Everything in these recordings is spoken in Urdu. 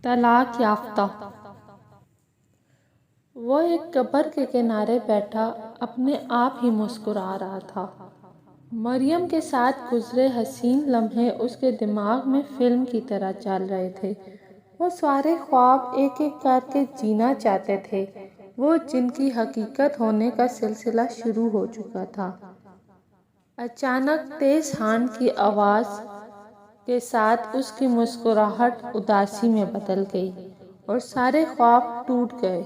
طلاق یافتہ۔ وہ ایک قبر کے کنارے بیٹھا اپنے آپ ہی مسکرا رہا تھا۔ مریم کے ساتھ گزرے حسین لمحے اس کے دماغ میں فلم کی طرح چل رہے تھے۔ وہ سارے خواب ایک ایک کر کے جینا چاہتے تھے، وہ جن کی حقیقت ہونے کا سلسلہ شروع ہو چکا تھا۔ اچانک تیز ہارن کی آواز کے ساتھ اس کی مسکراہٹ اداسی میں بدل گئی اور سارے خواب ٹوٹ گئے۔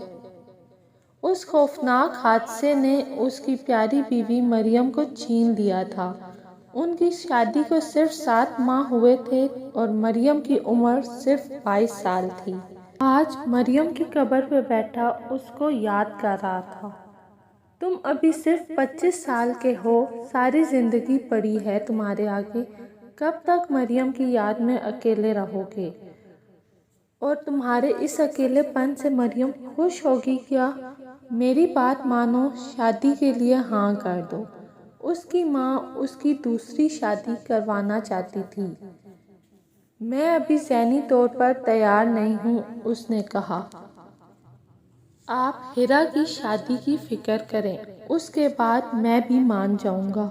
اس خوفناک حادثے نے اس کی پیاری بیوی مریم کو چھین لیا تھا۔ ان کی شادی کو صرف 7 ماہ ہوئے تھے اور مریم کی عمر صرف 22 سال تھی۔ آج مریم کی قبر پہ بیٹھا اس کو یاد کر رہا تھا۔ تم ابھی صرف 25 سال کے ہو، ساری زندگی پڑی ہے تمہارے آگے، کب تک مریم کی یاد میں اکیلے رہو گے؟ اور تمہارے اس اکیلے پن سے مریم خوش ہوگی کیا؟ میری بات مانو، شادی کے لیے ہاں کر دو۔ اس کی ماں اس کی دوسری شادی کروانا چاہتی تھی۔ میں ابھی ذہنی طور پر تیار نہیں ہوں، اس نے کہا۔ آپ ہیرا کی شادی کی فکر کریں، اس کے بعد میں بھی مان جاؤں گا۔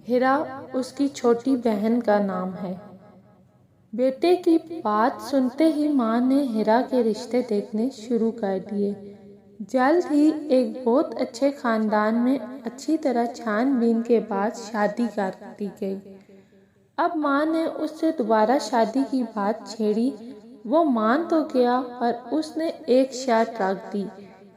ہیرا اس کی چھوٹی بہن کا نام ہے۔ بیٹے کی بات سنتے ہی ماں نے ہیرا کے رشتے دیکھنے شروع کر دیے۔ جلد ہی ایک بہت اچھے خاندان میں اچھی طرح چھان بین کے بعد شادی کر دی گئی۔ اب ماں نے اس سے دوبارہ شادی کی بات چھیڑی۔ وہ مان تو گیا، پر اس نے ایک شرط رکھ دی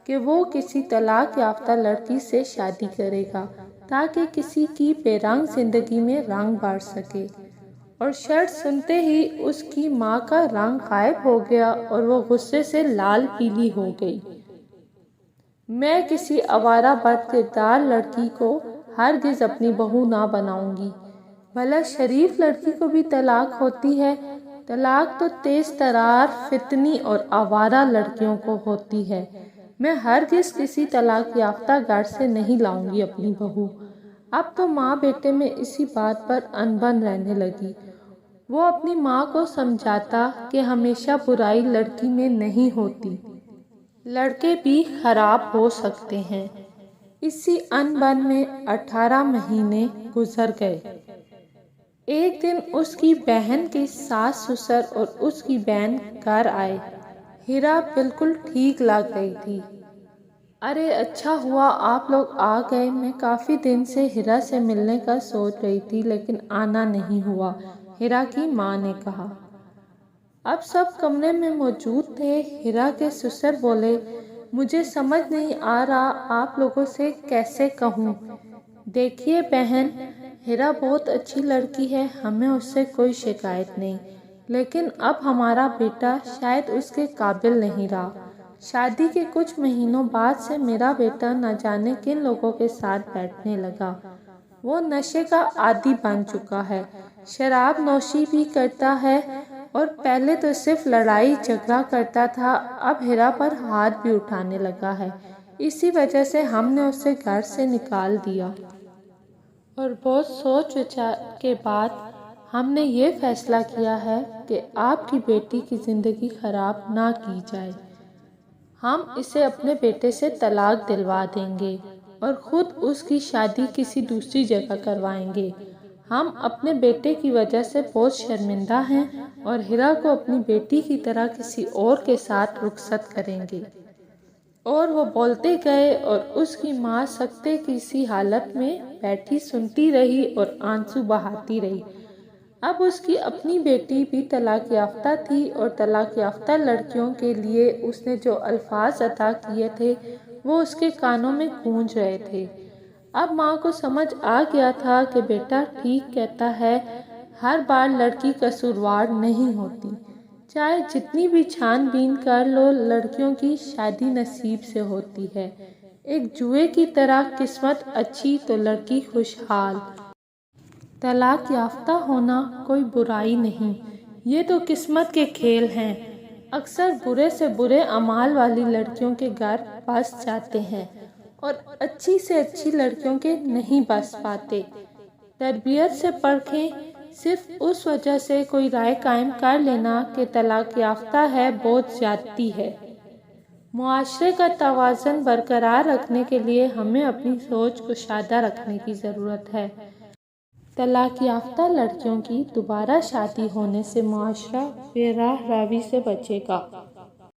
کہ وہ کسی طلاق یافتہ لڑکی سے شادی کرے گا تاکہ کسی کی بے رنگ زندگی میں رنگ بھر سکے۔ اور شرط سنتے ہی اس کی ماں کا رنگ غائب ہو گیا اور وہ غصے سے لال پیلی ہو گئی۔ میں کسی آوارہ بد کردار لڑکی کو ہرگز اپنی بہو نہ بناؤں گی۔ بھلا شریف لڑکی کو بھی طلاق ہوتی ہے؟ طلاق تو تیز ترار، فتنی اور آوارہ لڑکیوں کو ہوتی ہے۔ میں ہرگز کسی طلاق یافتہ گھر سے نہیں لاؤں گی اپنی بہو۔ اب تو ماں بیٹے میں اسی بات پر انبن رہنے لگی۔ وہ اپنی ماں کو سمجھاتا کہ ہمیشہ برائی لڑکی میں نہیں ہوتی، لڑکے بھی خراب ہو سکتے ہیں۔ اسی انبن میں 18 مہینے گزر گئے۔ ایک دن اس کی بہن کی ساس سسر اور اس کی بہن گھر آئے۔ ہیرا بالکل ٹھیک لگ رہی تھی۔ ارے اچھا ہوا آپ لوگ آ گئے، میں کافی دن سے ہیرا سے ملنے کا سوچ رہی تھی لیکن آنا نہیں ہوا، ہیرا کی ماں نے کہا۔ اب سب کمرے میں موجود تھے۔ ہیرا کے سسر بولے، مجھے سمجھ نہیں آ رہا آپ لوگوں سے کیسے کہوں۔ دیکھیے بہن، ہیرا بہت اچھی لڑکی ہے، ہمیں اس سے کوئی شکایت نہیں، لیکن اب ہمارا بیٹا شاید اس کے قابل نہیں رہا۔ شادی کے کچھ مہینوں بعد سے میرا بیٹا نہ جانے کن لوگوں کے ساتھ بیٹھنے لگا۔ وہ نشے کا عادی بن چکا ہے، شراب نوشی بھی کرتا ہے اور پہلے تو صرف لڑائی جھگڑا کرتا تھا، اب ہیرا پر ہاتھ بھی اٹھانے لگا ہے۔ اسی وجہ سے ہم نے اسے گھر سے نکال دیا اور بہت سوچ وچار کے بعد ہم نے یہ فیصلہ کیا ہے کہ آپ کی بیٹی کی زندگی خراب نہ کی جائے۔ ہم اسے اپنے بیٹے سے طلاق دلوا دیں گے اور خود اس کی شادی کسی دوسری جگہ کروائیں گے۔ ہم اپنے بیٹے کی وجہ سے بہت شرمندہ ہیں اور ہیرا کو اپنی بیٹی کی طرح کسی اور کے ساتھ رخصت کریں گے۔ اور وہ بولتے گئے اور اس کی ماں سکتے کی سی حالت میں بیٹھی سنتی رہی اور آنسو بہاتی رہی۔ اب اس کی اپنی بیٹی بھی طلاق یافتہ تھی اور طلاق یافتہ لڑکیوں کے لیے اس نے جو الفاظ عطا کیے تھے وہ اس کے کانوں میں گونج رہے تھے۔ اب ماں کو سمجھ آ گیا تھا کہ بیٹا ٹھیک کہتا ہے، ہر بار لڑکی قصوروار نہیں ہوتی، چاہے جتنی بھی چھان بین کر لو، لڑکیوں کی شادی نصیب سے ہوتی ہے، ایک جوئے کی طرح، قسمت اچھی تو لڑکی خوشحال۔ طلاق یافتہ ہونا کوئی برائی نہیں، یہ تو قسمت کے کھیل ہیں۔ اکثر برے سے برے اعمال والی لڑکیوں کے گھر بس جاتے ہیں اور اچھی سے اچھی لڑکیوں کے نہیں بس پاتے۔ تربیت سے پرکھیں، صرف اس وجہ سے کوئی رائے قائم کر لینا کہ طلاق یافتہ ہے بہت زیادتی ہے۔ معاشرے کا توازن برقرار رکھنے کے لیے ہمیں اپنی سوچ کشادہ رکھنے کی ضرورت ہے۔ طلاق یافتہ لڑکیوں کی دوبارہ شادی ہونے سے معاشرہ بے راہ روی سے بچے گا۔